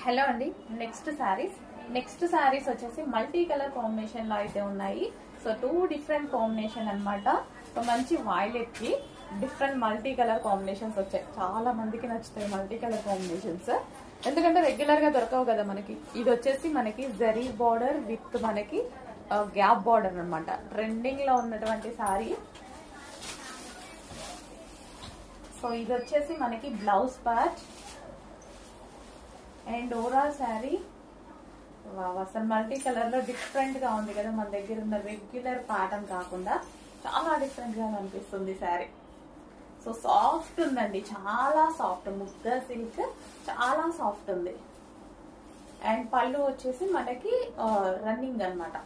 Hello అండి. Next saris వచ్చేసి multi colour combination లో అయితే ఉన్నాయి. సో 2 డిఫరెంట్ కాంబినేషన్ అన్నమాట. సో మంచి వైలెట్ కి డిఫరెంట్ మల్టీ కలర్ కాంబినేషన్స్ వచ్చాయి. చాలా మందికి నచ్చుతాయి మల్టీ కలర్ కాంబినేషన్స్, ఎందుకంటే రెగ్యులర్ గా దొరకవు కదా మనకి. ఇది వచ్చేసి మనకి జరీ బార్డర్ విత్ మనకి గ్యాప్ బార్డర్ అన్నమాట. ట్రెండింగ్ లో ఉన్నటువంటి శారీ. సో ఇది వచ్చేసి మనకి blouse part and overall sari. అసలు మల్టీ కలర్ లో డిఫరెంట్ గా ఉంది కదా, మన దగ్గర ఉన్న రెగ్యులర్ ప్యాటర్న్ కాకుండా చాలా డిఫరెంట్ గా అనిపిస్తుంది శారీ. సో సాఫ్ట్ ఉందండి, చాలా సాఫ్ట్. ముగ్గ సిల్క్ చాలా సాఫ్ట్ ఉంది. అండ్ పళ్ళు వచ్చేసి మనకి రన్నింగ్ అన్నమాట.